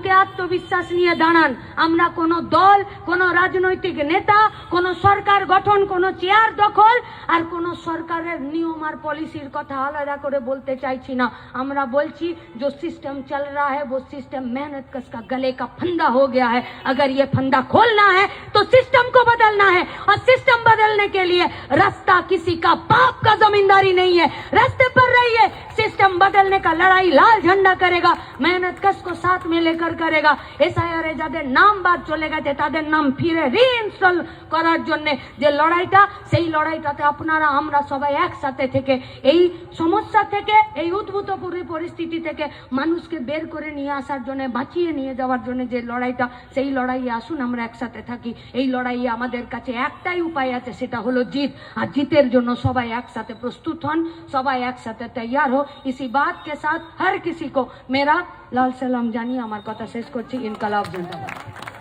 বুকে আত্মবিশ্বাস নিয়ে দাঁড়ান। আমরা কোনো দল, কোনো রাজনৈতিক নেতা, কোনো সরকার গঠন, কোনো চেয়ার দখল আর কোনো সরকারের নিয়ম আর পলিসির কথা আলাদা করে বলতে চাইছি না। আমরা বলছি जो सिस्टम चल रहा है वो सिस्टम मेहनत कश का गले का फंदा हो गया है। अगर ये फंदा खोलना है तो सिस्टम को बदलना है, और सिस्टम बदलने के लिए रास्ता किसी का बाप का जमींदारी नहीं है। रास्ते पर रहिए, सिस्टम बदलने का लड़ाई लाल झंडा करेगा, मेहनत कश को साथ में लेकर करेगा। এসআইআর যাদের নাম বাদ চলে গেছে তাদের নাম ফিরে রিইনস্টল করার জন্য যে লড়াইটা, সেই লড়াইটাতে আপনারা আমরা সবাই একসাথে থেকে এই সমস্যা থেকে, এই উদ্ভূত পরিস্থিতি থেকে মানুষকে বের করে নিয়ে আসার জন্য, বাঁচিয়ে নিয়ে যাওয়ার জন্য যে লড়াইটা, সেই লড়াইয়ে আসুন আমরা একসাথে থাকি। এই লড়াইয়ে আমাদের কাছে একটাই উপায় আছে, সেটা হলো জিত। আর জিতের জন্য সবাই একসাথে প্রস্তুত হন, সবাই একসাথে তৈয়ার हो। इसी बात के साथ हर किसी को मेरा लाल सलाम জানিয়ে আমার কথা শেষ করছি। ইনকালাব জিন্দাবাদ।